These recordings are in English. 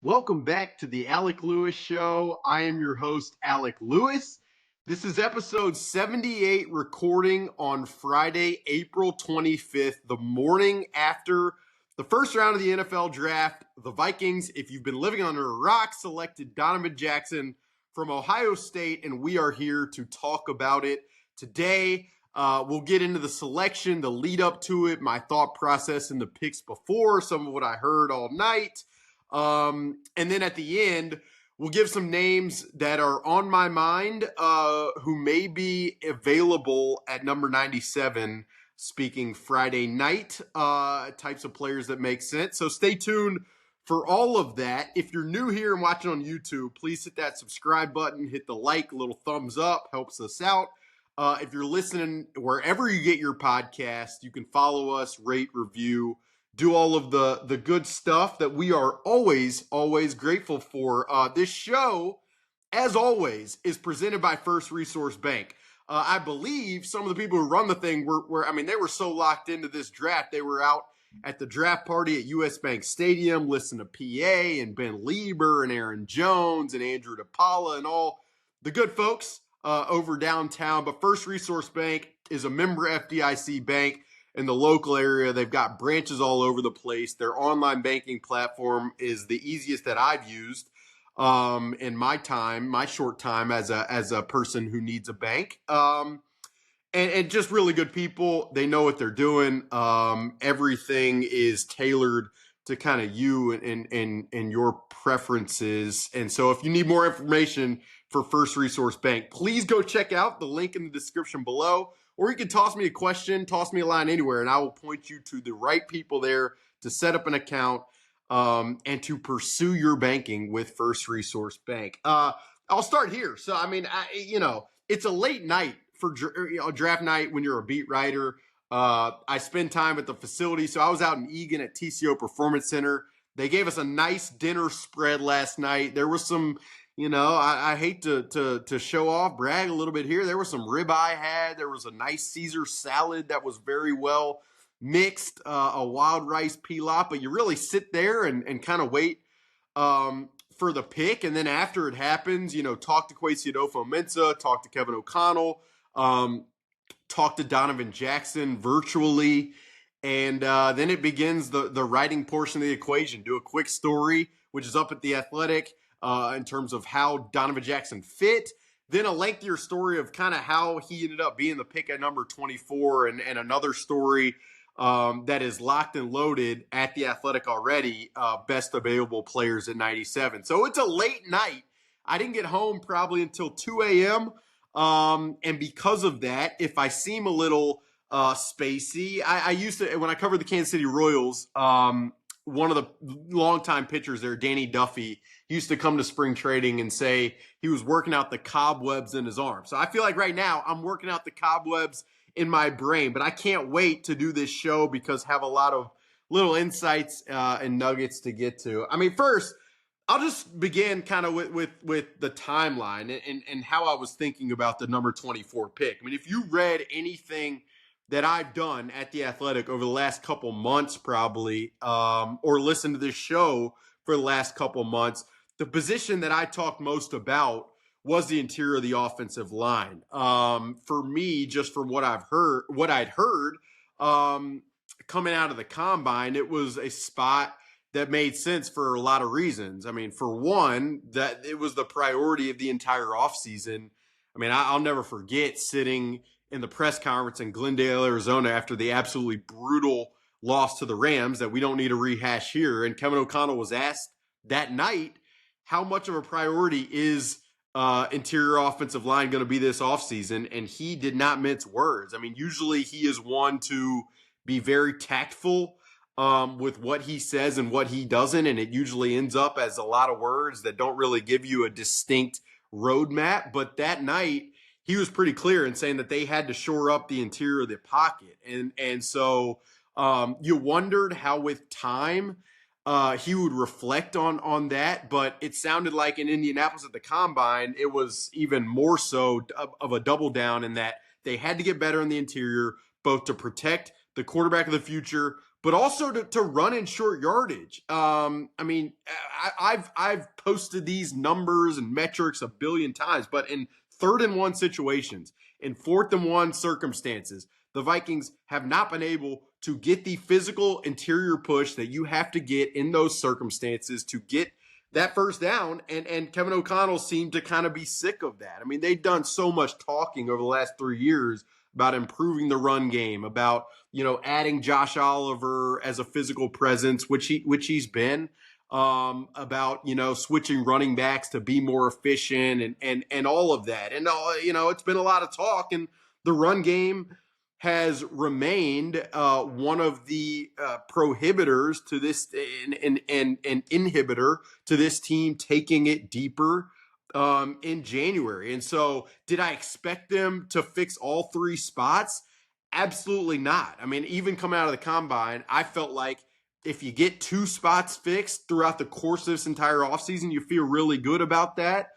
Welcome back to the Alec Lewis Show. I am your host, Alec Lewis. This is episode 78, recording on Friday, April 25th, the morning after the first round of the NFL draft. The Vikings, if you've been living under a rock, selected Donovan Jackson from Ohio State, and we are here to talk about it today. We'll get into the selection, the lead up to it, my thought process in the picks before, some of what I heard all night. And then at the end, we'll give some names that are on my mind who may be available at number 97, speaking Friday night, types of players that make sense. So stay tuned for all of that. If you're new here and watching on YouTube, please hit that subscribe button, hit the like, little thumbs up, helps us out. If you're listening wherever you get your podcast, you can follow us, rate, review, do all of the good stuff that we are always grateful for. This show, as always, is presented by First Resource Bank. I believe some of the people who run the thing they were so locked into this draft. They were out at the draft party at US Bank Stadium, listening to PA and Ben Lieber and Aaron Jones and Andrew DePaula and all the good folks over downtown. But First Resource Bank is a member FDIC bank in the local area. They've got branches all over the place. Their online banking platform is the easiest that I've used in my short time as a person who needs a bank. And just really good people. They know what they're doing. Everything is tailored to kind of you and your preferences. And so if you need more information for First Resource Bank, please go check out the link in the description below. Or you can toss me a question, toss me a line anywhere, and I will point you to the right people there to set up an account and to pursue your banking with First Resource Bank. I'll start here. So, it's a late night for draft night when you're a beat writer. I spend time at the facility. So I was out in Eagan at TCO Performance Center. They gave us a nice dinner spread last night. There was some... I hate to show off, brag a little bit here. There was some ribeye I had. There was a nice Caesar salad that was very well mixed, a wild rice pilaf. But you really sit there and kind of wait for the pick. And then after it happens, talk to Kwesi Adofo-Mensah, talk to Kevin O'Connell, talk to Donovan Jackson virtually. And then it begins the writing portion of the equation. Do a quick story, which is up at The Athletic. In terms of how Donovan Jackson fit, then a lengthier story of kind of how he ended up being the pick at number 24, and another story that is locked and loaded at The Athletic already, best available players at 97. So it's a late night. I didn't get home probably until 2 a.m. And because of that, if I seem a little spacey, I used to, when I covered the Kansas City Royals, one of the longtime pitchers there, Danny Duffy, used to come to spring training and say he was working out the cobwebs in his arm. So I feel like right now I'm working out the cobwebs in my brain, but I can't wait to do this show because I have a lot of little insights and nuggets to get to. First, I'll just begin kind of with the timeline and how I was thinking about the number 24 pick. If you read anything that I've done at The Athletic over the last couple months probably, or listened to this show for the last couple months, the position that I talked most about was the interior of the offensive line. For me, just from what I'd heard coming out of the combine, it was a spot that made sense for a lot of reasons. For one, that it was the priority of the entire offseason. I'll never forget sitting in the press conference in Glendale, Arizona, after the absolutely brutal loss to the Rams that we don't need to rehash here. And Kevin O'Connell was asked that night, how much of a priority is interior offensive line going to be this offseason? And he did not mince words. Usually he is one to be very tactful with what he says and what he doesn't. And it usually ends up as a lot of words that don't really give you a distinct roadmap. But that night, he was pretty clear in saying that they had to shore up the interior of the pocket. And so you wondered how with time he would reflect on that. But it sounded like in Indianapolis at the Combine, it was even more so of a double down in that they had to get better in the interior, both to protect the quarterback of the future, but also to run in short yardage. I mean, I've posted these numbers and metrics a billion times, but in 3rd-and-1 situations, in 4th-and-1 circumstances, the Vikings have not been able to get the physical interior push that you have to get in those circumstances to get that first down. And Kevin O'Connell seemed to kind of be sick of that. I mean, they've done so much talking over the last 3 years about improving the run game, about, adding Josh Oliver as a physical presence, which he's been, about, switching running backs to be more efficient and all of that. And, it's been a lot of talk, and the run game has remained one of the prohibitors to this and inhibitor to this team taking it deeper in January. And so did I expect them to fix all 3 spots? Absolutely not. I mean, even coming out of the combine, I felt like if you get 2 spots fixed throughout the course of this entire offseason, you feel really good about that.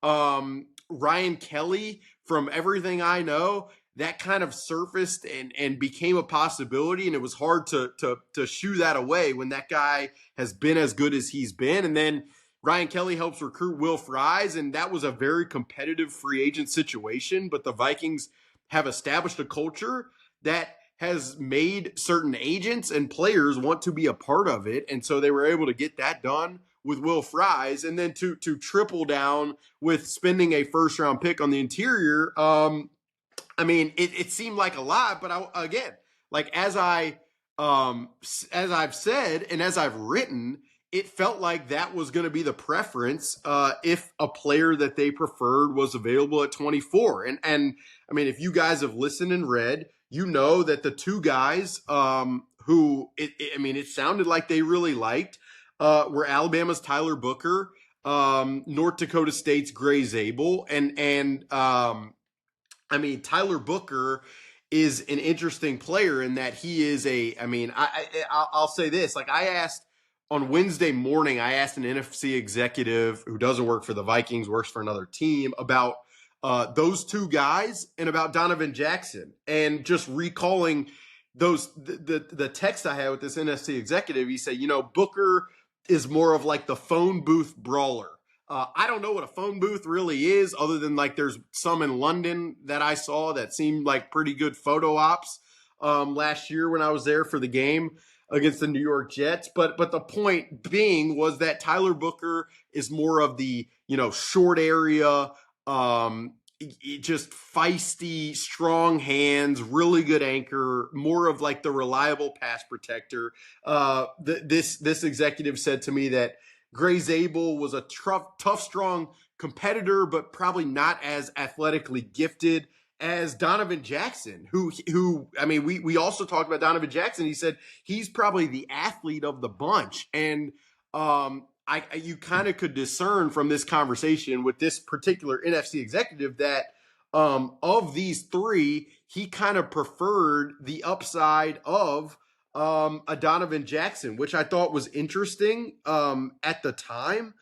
Ryan Kelly, from everything I know, that kind of surfaced and became a possibility, and it was hard to shoo that away when that guy has been as good as he's been. And then Ryan Kelly helps recruit Will Fries, and that was a very competitive free agent situation, but the Vikings have established a culture that has made certain agents and players want to be a part of it, and so they were able to get that done with Will Fries, and then to triple down with spending a first-round pick on the interior. I mean, it seemed like a lot, but again, like as I've said and as I've written, it felt like that was going to be the preference if a player that they preferred was available at 24. And I mean, if you guys have listened and read, you know that the 2 guys who it sounded like they really liked were Alabama's Tyler Booker, North Dakota State's Gray Zabel, and I mean, Tyler Booker is an interesting player in that he is I'll say this. Like, I asked on Wednesday morning, I asked an NFC executive who doesn't work for the Vikings, works for another team, about those 2 guys and about Donovan Jackson. And just recalling the text I had with this NFC executive, he said, Booker is more of like the phone booth brawler. I don't know what a phone booth really is, other than like there's some in London that I saw that seemed like pretty good photo ops last year when I was there for the game against the New York Jets. But the point being was that Tyler Booker is more of the, short area, just feisty, strong hands, really good anchor, more of like the reliable pass protector. This executive said to me that Gray Zabel was a tough, strong competitor, but probably not as athletically gifted as Donovan Jackson, who I mean, we also talked about Donovan Jackson. He said he's probably the athlete of the bunch. And you kind of could discern from this conversation with this particular NFC executive that of these 3, he kind of preferred the upside of a Donovan Jackson, which I thought was interesting at the time.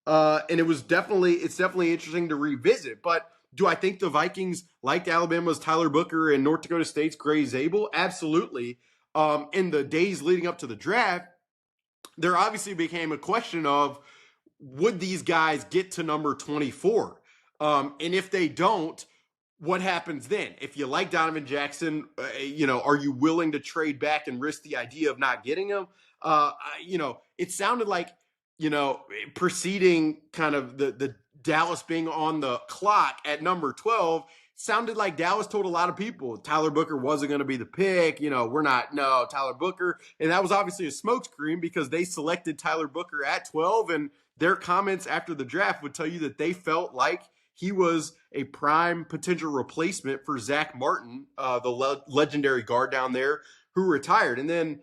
And it's definitely interesting to revisit. But do I think the Vikings liked Alabama's Tyler Booker and North Dakota State's Gray Zabel? Absolutely. In the days leading up to the draft, there obviously became a question of, would these guys get to number 24? And if they don't, what happens then? If you like Donovan Jackson, are you willing to trade back and risk the idea of not getting him? It sounded like, preceding kind of the Dallas being on the clock at number 12, sounded like Dallas told a lot of people Tyler Booker wasn't going to be the pick. Tyler Booker. And that was obviously a smokescreen because they selected Tyler Booker at 12, and their comments after the draft would tell you that they felt like he was a prime potential replacement for Zach Martin, the legendary guard down there who retired. And then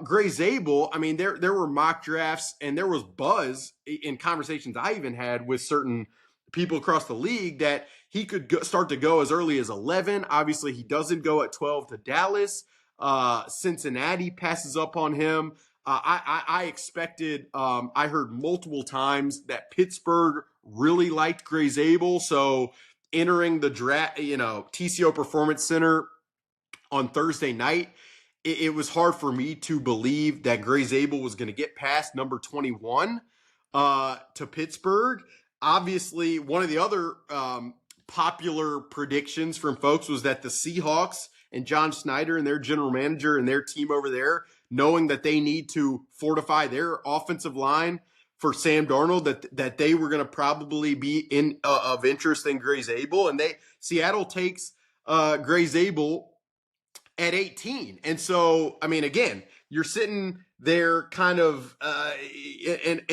Gray Zabel, I mean, there were mock drafts and there was buzz in conversations I even had with certain people across the league that he could start to go as early as 11. Obviously, he doesn't go at 12 to Dallas. Cincinnati passes up on him. I expected, I heard multiple times that Pittsburgh really liked Gray Zabel. So entering the draft, TCO Performance Center on Thursday night, it was hard for me to believe that Gray Zabel was going to get past number 21 to Pittsburgh. Obviously, one of the other popular predictions from folks was that the Seahawks and John Snyder and their general manager and their team over there, knowing that they need to fortify their offensive line for Sam Darnold, that they were going to probably be of interest in Gray Zabel, and Seattle takes Gray Zabel at 18. And so, I mean, again, you're sitting there kind of in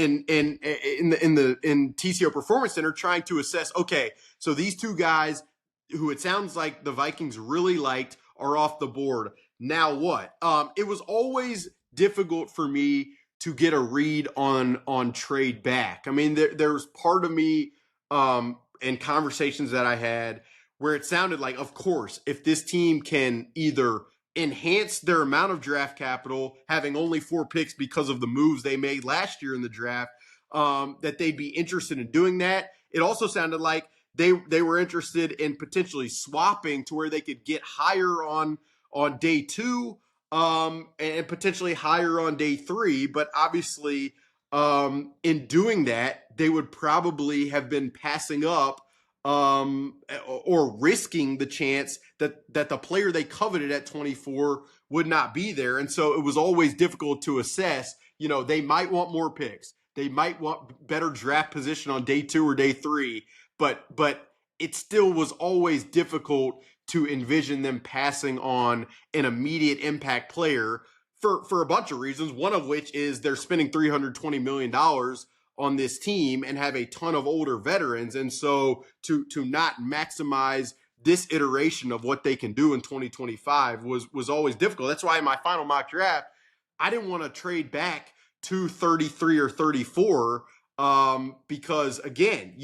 TCO Performance Center trying to assess, okay, so these two guys who it sounds like the Vikings really liked are off the board. Now what? It was always difficult for me to get a read on trade back. I mean, there was part of me in conversations that I had where it sounded like, of course, if this team can either enhance their amount of draft capital, having only 4 picks because of the moves they made last year in the draft, that they'd be interested in doing that. It also sounded like they were interested in potentially swapping to where they could get higher on day 2 and potentially higher on day 3. But obviously, in doing that, they would probably have been passing up or risking the chance that the player they coveted at 24 would not be there. And so it was always difficult to assess, they might want more picks. They might want better draft position on day 2 or day 3, but it still was always difficult to envision them passing on an immediate impact player for a bunch of reasons, one of which is they're spending $320 million on this team and have a ton of older veterans. And so to not maximize this iteration of what they can do in 2025 was always difficult. That's why in my final mock draft, I didn't want to trade back to 33 or 34 because, again,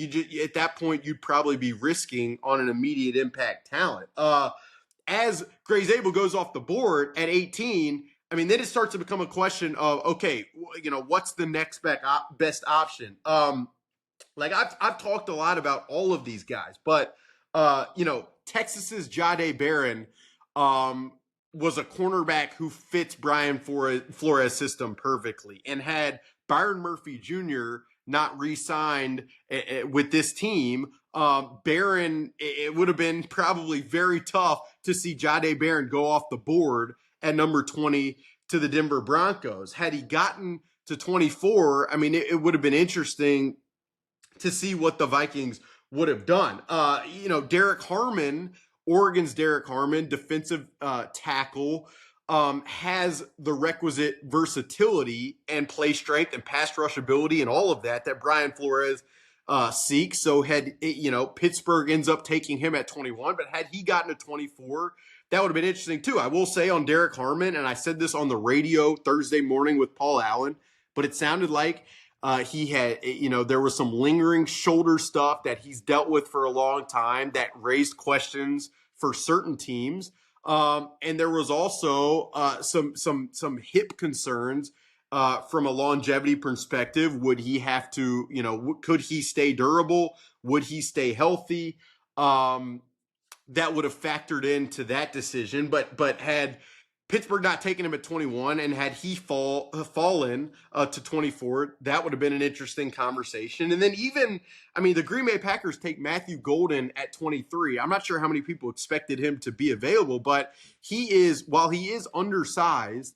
at that point, you'd probably be risking on an immediate impact talent. As Gray Zabel goes off the board at 18, I mean, then it starts to become a question of, okay, what's the next best option? Like I've talked a lot about all of these guys, but Texas's Jahdae Barron was a cornerback who fits Brian Flores' system perfectly, and had Byron Murphy Jr. not re-signed with this team, Barron, it would have been probably very tough to see Jahdae Barron go off the board at number 20 to the Denver Broncos. Had he gotten to 24, I mean, it would have been interesting to see what the Vikings would have done. Derek Harmon, Oregon's Derek Harmon, defensive tackle, has the requisite versatility and play strength and pass rush ability and all of that Brian Flores seeks. So had Pittsburgh ends up taking him at 21, but had he gotten to 24, that would have been interesting too. I will say on Derek Harmon, and I said this on the radio Thursday morning with Paul Allen, but it sounded like he had, there was some lingering shoulder stuff that he's dealt with for a long time that raised questions for certain teams. And there was also some hip concerns from a longevity perspective. Would he have to, could he stay durable? Would he stay healthy? That would have factored into that decision. But had Pittsburgh not taken him at 21 and had he fallen to 24, that would have been an interesting conversation. And then the Green Bay Packers take Matthew Golden at 23. I'm not sure how many people expected him to be available, but while he is undersized,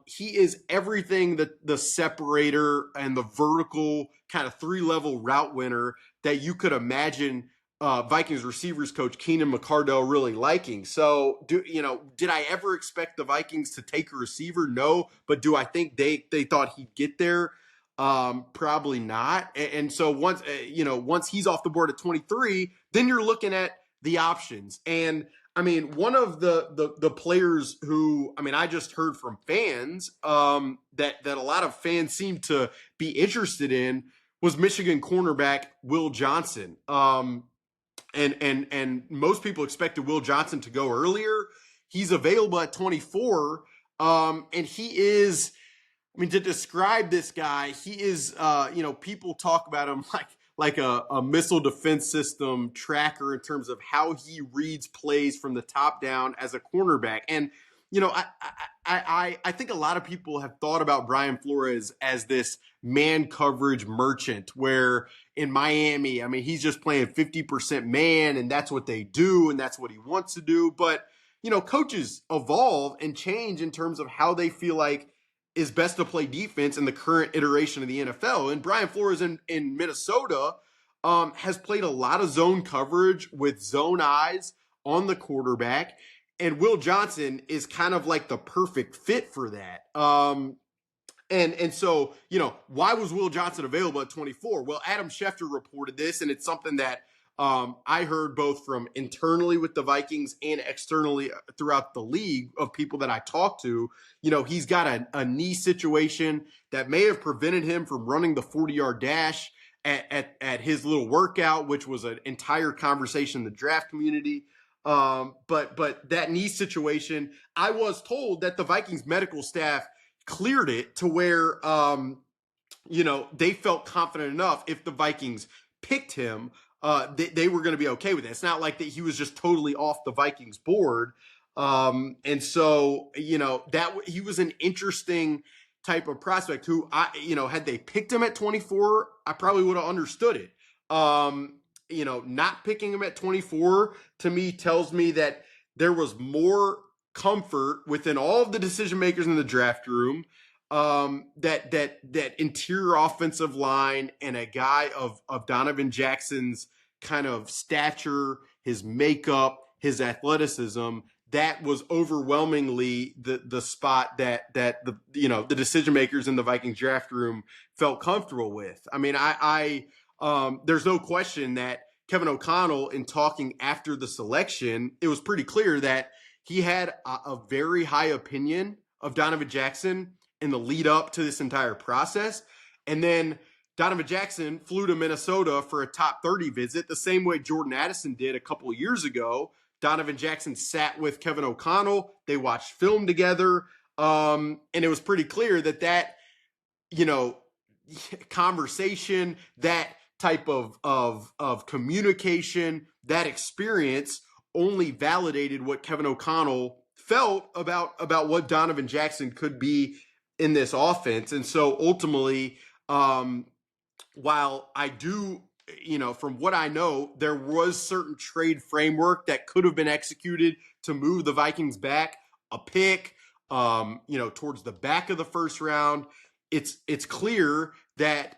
he is everything that the separator and the vertical kind of 3-level route winner that you could imagine Vikings receivers coach Keenan McCardell really liking. So, did I ever expect the Vikings to take a receiver? No. But do I think they thought he'd get there? Probably not. And so once he's off the board at 23, then you're looking at the options. And I mean, one of the players who, I just heard from fans that a lot of fans seem to be interested in was Michigan cornerback Will Johnson. And most people expected Will Johnson to go earlier. He's available at 24. And he is, to describe this guy, he is, people talk about him like a missile defense system tracker in terms of how he reads plays from the top down as a cornerback. And you know, I think a lot of people have thought about Brian Flores as this man coverage merchant, where in Miami, I mean, he's just playing 50% man, and that's what they do, and that's what he wants to do. But, you know, coaches evolve and change in terms of how they feel like is best to play defense in the current iteration of the NFL. And Brian Flores in Minnesota has played a lot of zone coverage with zone eyes on the quarterback. And Will Johnson is kind of like the perfect fit for that. And so, you know, why was Will Johnson available at 24? Well, Adam Schefter reported this, and it's something that I heard both from internally with the Vikings and externally throughout the league of people that I talked to. You know, he's got a knee situation that may have prevented him from running the 40-yard dash at his little workout, which was an entire conversation in the draft community. But that knee situation, I was told that the Vikings medical staff cleared it to where, you know, they felt confident enough if the Vikings picked him, they were going to be okay with it. It's not like that he was just totally off the Vikings board. And so, you know, that he was an interesting type of prospect who you know, had they picked him at 24, I probably would have understood it. You know, not picking him at 24 to me tells me that there was more comfort within all of the decision makers in the draft room, that interior offensive line and a guy of Donovan Jackson's kind of stature, his makeup, his athleticism, that was overwhelmingly the spot that the, you know, the decision makers in the Vikings draft room felt comfortable with. I mean, there's no question that Kevin O'Connell, in talking after the selection, it was pretty clear that he had a very high opinion of Donovan Jackson in the lead up to this entire process. And then Donovan Jackson flew to Minnesota for a top 30 visit, the same way Jordan Addison did a couple of years ago. Donovan Jackson sat with Kevin O'Connell. They watched film together. And it was pretty clear that, you know, conversation, that type of communication, that experience only validated what Kevin O'Connell felt about what Donovan Jackson could be in this offense. And so ultimately, while I do, you know, from what I know, there was certain trade framework that could have been executed to move the Vikings back a pick, you know, towards the back of the first round. It's clear that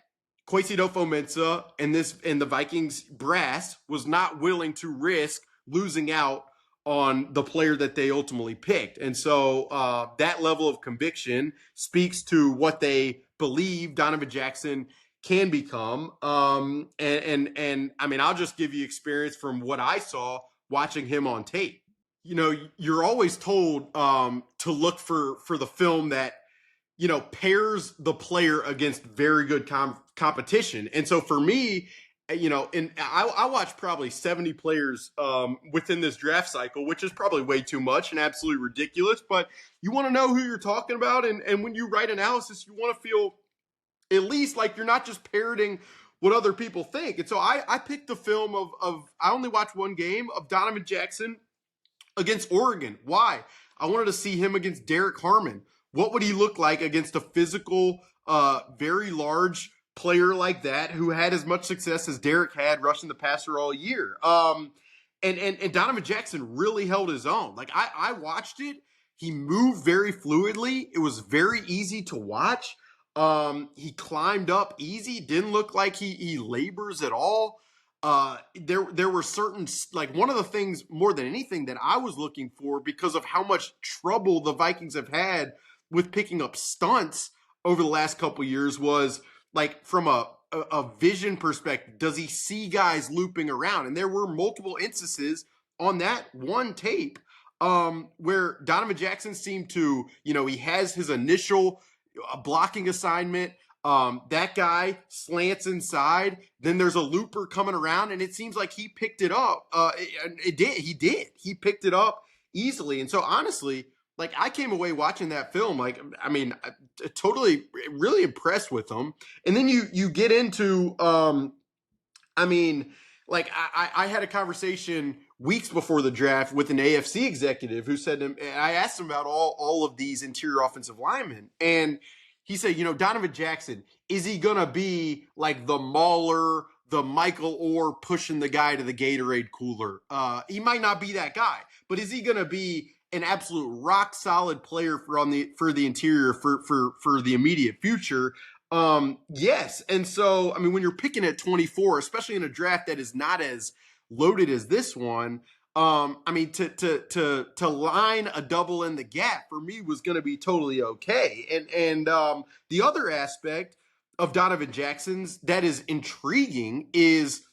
Kwesi Adofo-Mensah and the Vikings brass was not willing to risk losing out on the player that they ultimately picked. And so that level of conviction speaks to what they believe Donovan Jackson can become. And I mean, I'll just give you experience from what I saw watching him on tape. You know, you're always told to look for the film that, you know, pairs the player against very good competition. And so for me, you know, and I watched probably 70 players within this draft cycle, which is probably way too much and absolutely ridiculous. But you want to know who you're talking about. And when you write analysis, you want to feel at least like you're not just parroting what other people think. And so I picked the film of I only watched one game of Donovan Jackson against Oregon. Why? I wanted to see him against Derek Harmon. What would he look like against a physical, very large player like that who had as much success as Derek had rushing the passer all year? And Donovan Jackson really held his own. Like I watched it. He moved very fluidly. It was very easy to watch. He climbed up easy. Didn't look like he labors at all. There were certain, like, one of the things more than anything that I was looking for, because of how much trouble the Vikings have had with picking up stunts over the last couple of years, was like, from a vision perspective, does he see guys looping around? And there were multiple instances on that one tape where Donovan Jackson seemed to, you know, he has his initial blocking assignment. That guy slants inside. Then there's a looper coming around, and it seems like he picked it up. He picked it up easily. And so honestly, like, I came away watching that film, like, I mean, totally, really impressed with him. And then you get into, I mean, like, I had a conversation weeks before the draft with an AFC executive who said to him, and I asked him about all of these interior offensive linemen, and he said, Donovan Jackson, is he going to be like the Mauler, the Michael Orr pushing the guy to the Gatorade cooler? He might not be that guy, but is he going to be an absolute rock solid player for the interior for the immediate future? Yes. And so, I mean, when you're picking at 24, especially in a draft that is not as loaded as this one, I mean, to line a double in the gap for me was going to be totally okay. And the other aspect of Donovan Jackson's that is intriguing is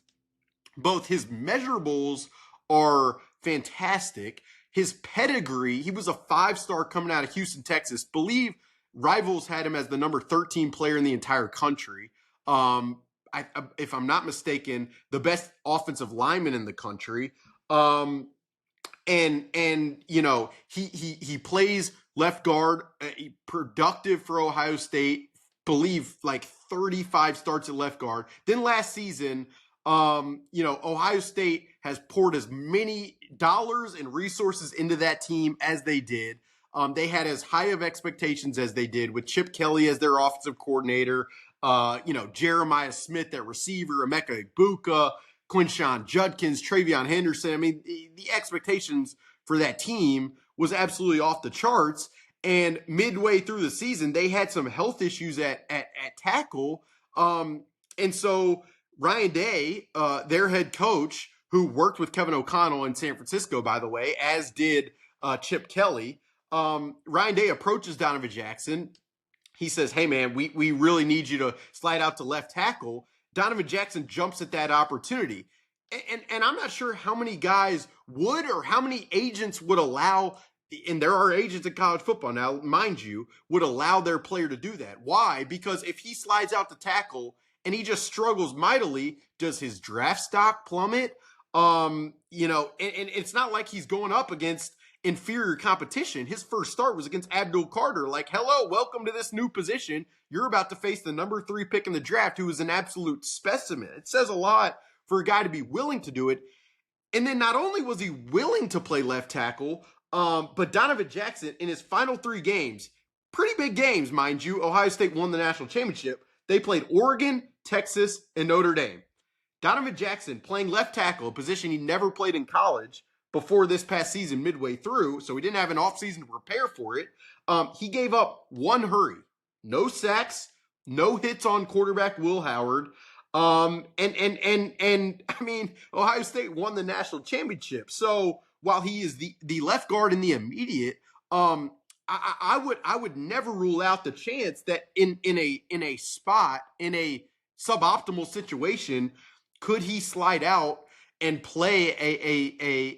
both his measurables are fantastic. His pedigree, he was a 5-star coming out of Houston, Texas. Believe Rivals had him as the number 13 player in the entire country. If I'm not mistaken, the best offensive lineman in the country. And he plays left guard, productive for Ohio State. Believe like 35 starts at left guard. Then last season, Ohio State has poured as many dollars and resources into that team as they did. They had as high of expectations as they did with Chip Kelly as their offensive coordinator, Jeremiah Smith at receiver, Emeka Egbuka, Quinshon Judkins, Travion Henderson. I mean, the expectations for that team was absolutely off the charts. And midway through the season, they had some health issues at tackle. And so Ryan Day, their head coach, who worked with Kevin O'Connell in San Francisco, by the way, as did Chip Kelly, Ryan Day approaches Donovan Jackson. He says, hey, man, we really need you to slide out to left tackle. Donovan Jackson jumps at that opportunity. And I'm not sure how many guys would or how many agents would allow, and there are agents in college football now, mind you, would allow their player to do that. Why? Because if he slides out to tackle and he just struggles mightily, does his draft stock plummet? And it's not like he's going up against inferior competition. His first start was against Abdul Carter. Like, hello, welcome to this new position. You're about to face the number 3 pick in the draft, who is an absolute specimen. It says a lot for a guy to be willing to do it. And then not only was he willing to play left tackle, but Donovan Jackson in his final 3 games, pretty big games, mind you. Ohio State won the national championship. They played Oregon, Texas, and Notre Dame. Donovan Jackson playing left tackle, a position he never played in college before this past season midway through, so he didn't have an offseason to prepare for it. He gave up 1 hurry, no sacks, no hits on quarterback Will Howard. And I mean, Ohio State won the national championship. So while he is the left guard in the immediate, I would never rule out the chance that in a spot, in a suboptimal situation, could he slide out and play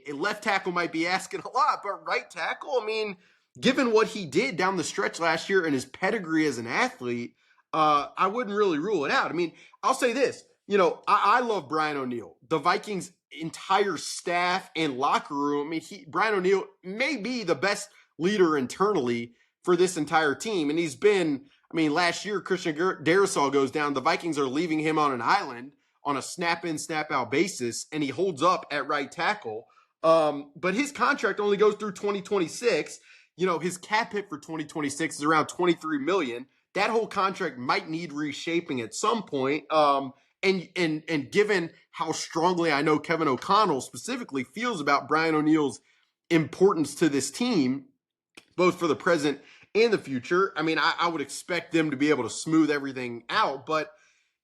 a left tackle? Might be asking a lot, but right tackle, I mean, given what he did down the stretch last year and his pedigree as an athlete, I wouldn't really rule it out. I mean, I'll say this, I love Brian O'Neill, the Vikings' entire staff and locker room. I mean, Brian O'Neill may be the best leader internally for this entire team. And he's been, I mean, last year, Christian Darrisaw goes down. The Vikings are leaving him on an island on a snap-in, snap-out basis, and he holds up at right tackle. But his contract only goes through 2026. His cap hit for 2026 is around $23 million. That whole contract might need reshaping at some point. And given how strongly I know Kevin O'Connell specifically feels about Brian O'Neill's importance to this team, both for the present and the future, I mean, I would expect them to be able to smooth everything out. But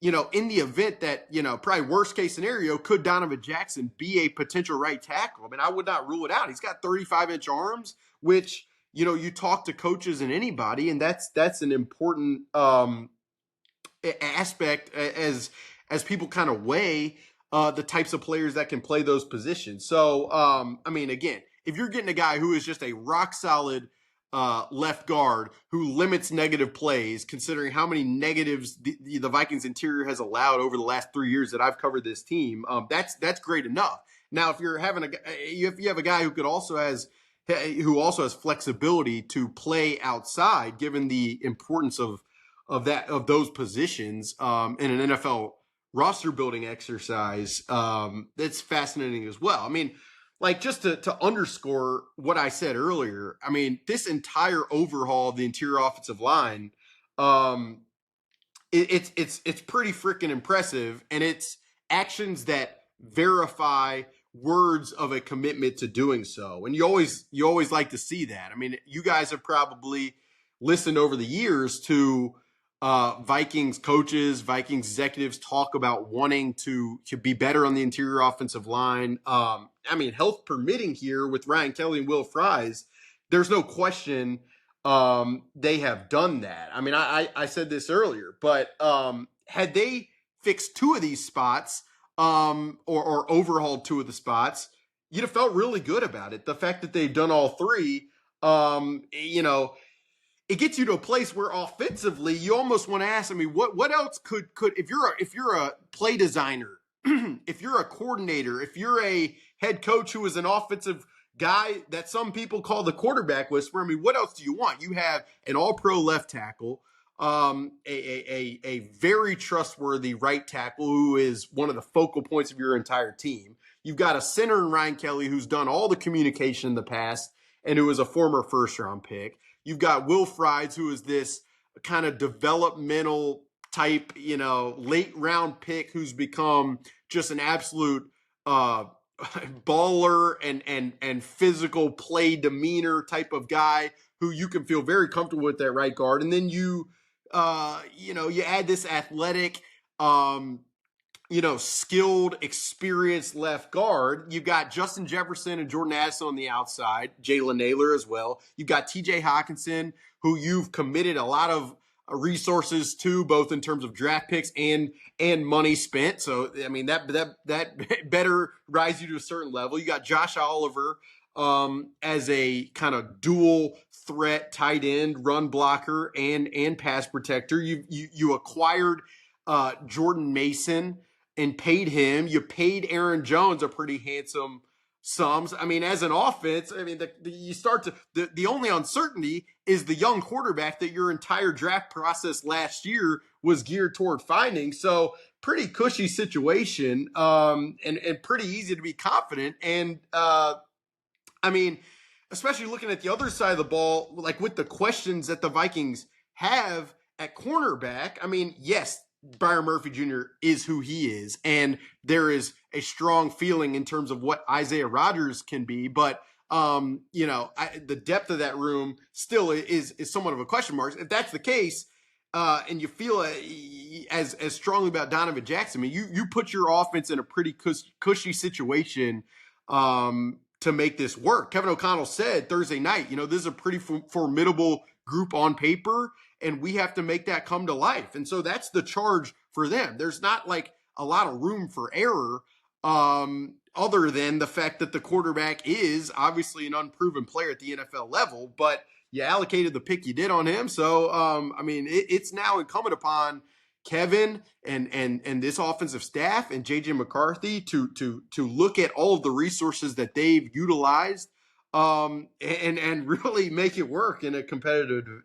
in the event that, probably worst case scenario, could Donovan Jackson be a potential right tackle? I mean, I would not rule it out. He's got 35-inch arms, which, you talk to coaches and anybody, and that's an important aspect as people kind of weigh the types of players that can play those positions. So, I mean, again, if you're getting a guy who is just a rock solid left guard who limits negative plays, considering how many negatives the Vikings interior has allowed over the last 3 years that I've covered this team, that's great enough. Now, if you have a guy who also has flexibility to play outside, given the importance of those positions in an NFL roster building exercise, that's fascinating as well. I mean, like just to underscore what I said earlier, I mean, this entire overhaul of the interior offensive line, um, it's pretty freaking impressive, and it's actions that verify words of a commitment to doing so. And you always like to see that. I mean, you guys have probably listened over the years to Vikings coaches, Vikings executives talk about wanting to be better on the interior offensive line. I mean, health permitting here with Ryan Kelly and Will Fries, there's no question they have done that. I mean, I said this earlier, but had they fixed two of these spots or overhauled two of the spots, you'd have felt really good about it. The fact that they've done all three, you know, it gets you to a place where offensively you almost want to ask, I mean, what else could if you're a play designer, if you're a coordinator, if you're a head coach who is an offensive guy that some people call the quarterback whisperer, I mean, what else do you want? You have an all-pro left tackle, a very trustworthy right tackle who is one of the focal points of your entire team. You've got a center in Ryan Kelly who's done all the communication in the past and who is a former first-round pick. You've got Will Fries, who is this kind of developmental type, you know, late round pick who's become just an absolute baller and physical play demeanor type of guy who you can feel very comfortable with that right guard. And then you add this athletic, skilled, experienced left guard. You've got Justin Jefferson and Jordan Addison on the outside, Jalen Naylor as well. You've got TJ Hawkinson, who you've committed a lot of resources to, both in terms of draft picks and money spent. So, I mean, that better rise you to a certain level. You got Josh Oliver as a kind of dual threat tight end, run blocker, and pass protector. You acquired Jordan Mason and paid him. You paid Aaron Jones a pretty handsome sums. I mean, as an offense, I mean, the only uncertainty is the young quarterback that your entire draft process last year was geared toward finding. So pretty cushy situation, and pretty easy to be confident. And I mean, especially looking at the other side of the ball, like with the questions that the Vikings have at cornerback. I mean, yes, Byron Murphy Jr. is who he is, and there is a strong feeling in terms of what Isaiah Rodgers can be, but the depth of that room still is somewhat of a question mark. If that's the case, and you feel as strongly about Donovan Jackson, I mean, you put your offense in a pretty cushy situation to make this work. Kevin O'Connell said Thursday night, this is a pretty formidable group on paper, and we have to make that come to life. And so that's the charge for them. There's not like a lot of room for error, other than the fact that the quarterback is obviously an unproven player at the NFL level, but you allocated the pick you did on him. So, I mean, it's now incumbent upon Kevin and this offensive staff and JJ McCarthy to look at all of the resources that they've utilized, and really make it work in a competitive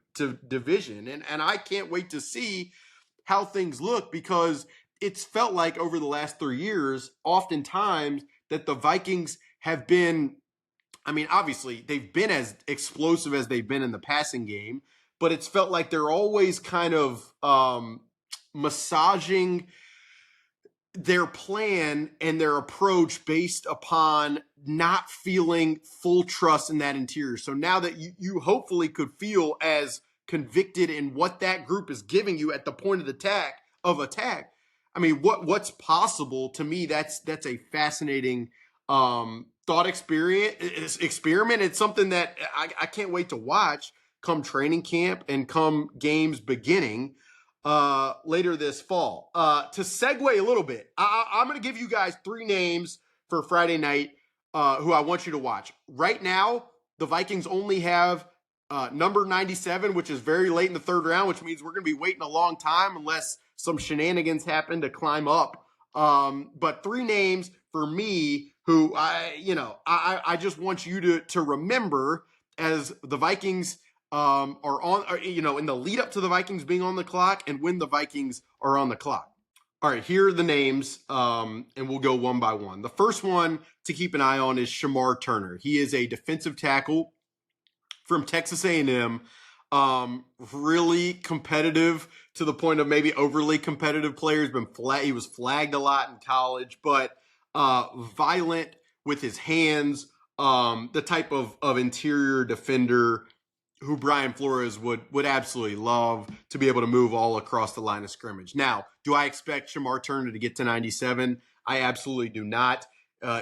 division. And I can't wait to see how things look, because it's felt like over the last 3 years, oftentimes that the Vikings have been, I mean, obviously they've been as explosive as they've been in the passing game, but it's felt like they're always kind of massaging their plan and their approach based upon not feeling full trust in that interior. So now that you hopefully could feel as convicted in what that group is giving you at the point of attack, I mean, what's possible to me, that's a fascinating thought experiment. It's something that I can't wait to watch come training camp and come games beginning later this fall. To segue a little bit, I'm going to give you guys 3 names for Friday night who I want you to watch. Right now, the Vikings only have number 97, which is very late in the 3rd round, which means we're going to be waiting a long time unless some shenanigans happen to climb up. But 3 names for me who I just want you to remember as the Vikings are on, in the lead up to the Vikings being on the clock and when the Vikings are on the clock. All right, here are the names, and we'll go one by one. The first one to keep an eye on is Shamar Turner. He is a defensive tackle from Texas A&M. Really competitive to the point of maybe overly competitive player. He was flagged a lot in college, but violent with his hands. The type of interior defender who Brian Flores would absolutely love to be able to move all across the line of scrimmage. Now, do I expect Shamar Turner to get to 97? I absolutely do not.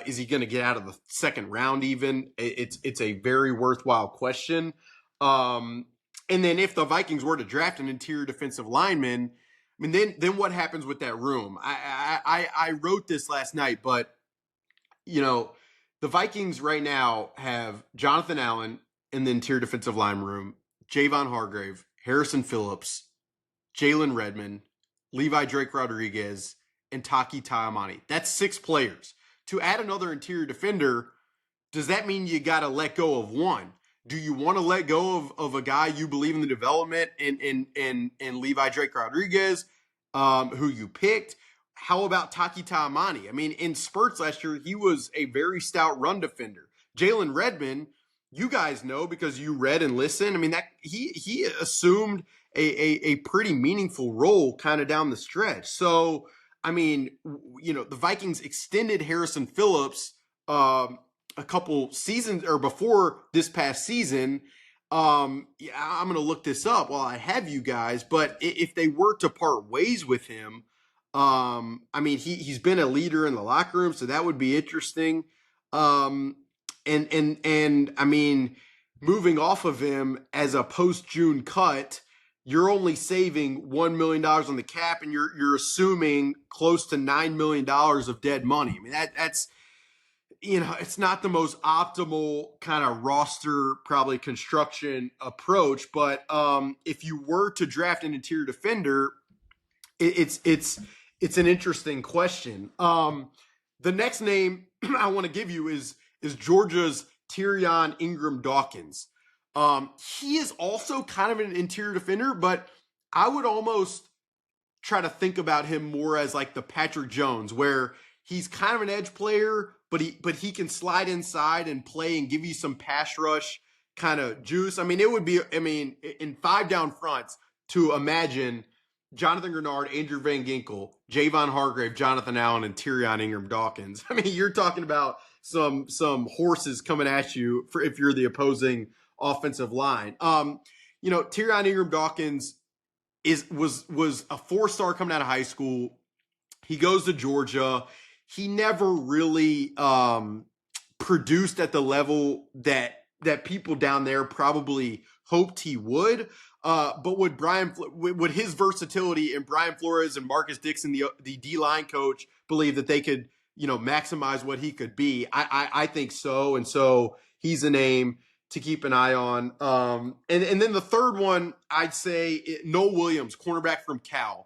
Is he going to get out of the second round even? It's a very worthwhile question. And then if the Vikings were to draft an interior defensive lineman, I mean, then what happens with that room? I wrote this last night, but the Vikings right now have Jonathan Allen in the interior defensive line room, Javon Hargrave, Harrison Phillips, Jalen Redmond, Levi Drake Rodriguez, and Taki Taimani. That's 6 players. To add another interior defender, does that mean you got to let go of one? Do you want to let go of a guy you believe in the development in Levi Drake Rodriguez, who you picked? How about Taki Taimani? I mean, in spurts last year, he was a very stout run defender. Jalen Redmond, you guys know because you read and listened. I mean, that he assumed a pretty meaningful role kind of down the stretch. So, I mean, the Vikings extended Harrison Phillips a couple seasons or before this past season. I'm going to look this up while I have you guys. But if they were to part ways with him, I mean, he's been a leader in the locker room, so that would be interesting. And I mean, moving off of him as a post-June cut, you're only saving $1 million on the cap, and you're assuming close to $9 million of dead money. I mean, that's it's not the most optimal kind of roster probably construction approach, but if you were to draft an interior defender, it's an interesting question. The next name I want to give you is Georgia's Tyrion Ingram-Dawkins. He is also kind of an interior defender, but I would almost try to think about him more as like the Patrick Jones, where he's kind of an edge player, but he can slide inside and play and give you some pass rush kind of juice. I mean, it would be, in 5 down fronts to imagine Jonathan Grenard, Andrew Van Ginkel, Javon Hargrave, Jonathan Allen, and Tyrion Ingram-Dawkins. I mean, you're talking about some horses coming at you for if you're the opposing offensive line. Tyrion Ingram-Dawkins was a 4-star coming out of high school. He goes to Georgia. He never really produced at the level that people down there probably hoped he would. But would his versatility and Brian Flores and Marcus Dixon, the D-line coach, believe that they could, maximize what he could be? I think so. And so he's a name to keep an eye on. And then the third one, I'd say Noah Williams, cornerback from Cal.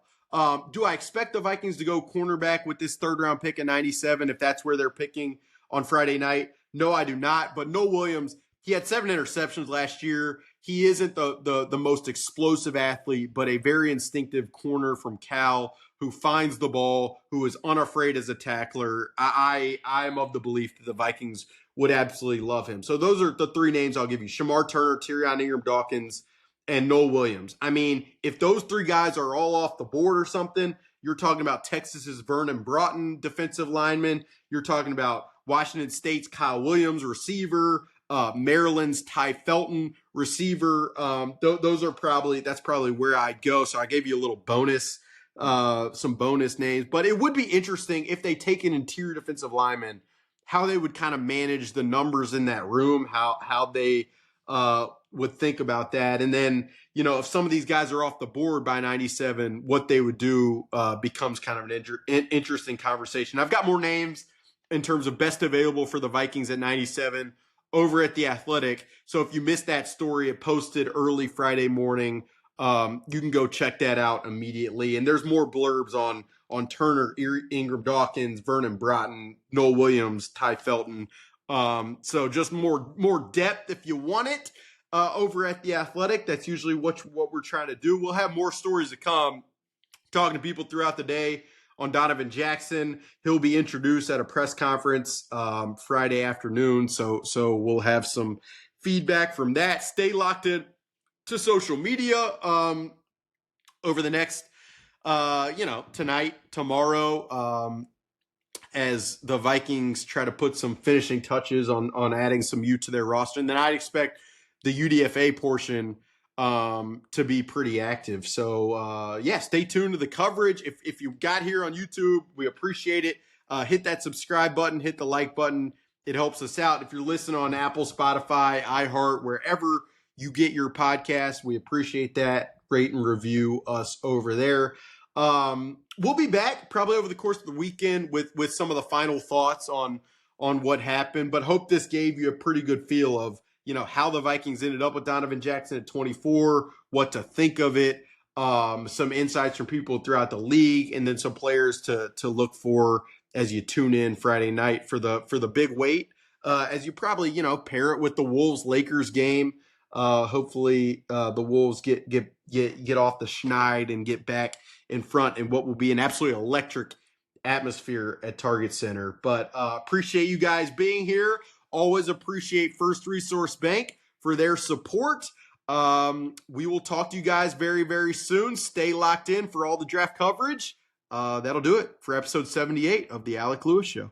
Do I expect the Vikings to go cornerback with this 3rd-round pick at 97 if that's where they're picking on Friday night? No, I do not. But Noah Williams, he had 7 interceptions last year. He isn't the most explosive athlete, but a very instinctive corner from Cal who finds the ball, who is unafraid as a tackler. I'm of the belief that the Vikings would absolutely love him. So those are the 3 names I'll give you: Shamar Turner, Tyrion Ingram-Dawkins, and Noah Williams. I mean, if those 3 guys are all off the board or something, you're talking about Texas's Vernon Broughton, defensive lineman. You're talking about Washington State's Kyle Williams, receiver. Maryland's Ty Felton, receiver. That's probably where I'd go. So I gave you a little bonus, some bonus names. But it would be interesting if they take an interior defensive lineman, how they would kind of manage the numbers in that room, how they would think about that. And then, if some of these guys are off the board by 97, what they would do becomes kind of an interesting conversation. I've got more names in terms of best available for the Vikings at 97 over at The Athletic. So if you missed that story, it posted early Friday morning. You can go check that out immediately. And there's more blurbs on Turner, Ingram-Dawkins, Vernon Broughton, Noah Williams, Ty Felton. So just more depth if you want it over at The Athletic. That's usually what we're trying to do. We'll have more stories to come, talking to people throughout the day on Donovan Jackson. He'll be introduced at a press conference Friday afternoon. So we'll have some feedback from that. Stay locked in to social media over the next, tonight, tomorrow, as the Vikings try to put some finishing touches on adding some youth to their roster. And then I'd expect the UDFA portion to be pretty active. So, stay tuned to the coverage. If you got here on YouTube, we appreciate it. Hit that subscribe button, hit the like button. It helps us out. If you're listening on Apple, Spotify, iHeart, wherever you get your podcast, we appreciate that. Rate and review us over there. We'll be back probably over the course of the weekend with some of the final thoughts on what happened, but hope this gave you a pretty good feel of, how the Vikings ended up with Donovan Jackson at 24, what to think of it, some insights from people throughout the league, and then some players to look for as you tune in Friday night for the big wait. As you probably, pair it with the Wolves-Lakers game. Hopefully the Wolves get off the schneid and get back in front in what will be an absolutely electric atmosphere at Target Center. But appreciate you guys being here. Always appreciate First Resource Bank for their support. We will talk to you guys very, very soon. Stay locked in for all the draft coverage. That'll do it for episode 78 of the Alec Lewis Show.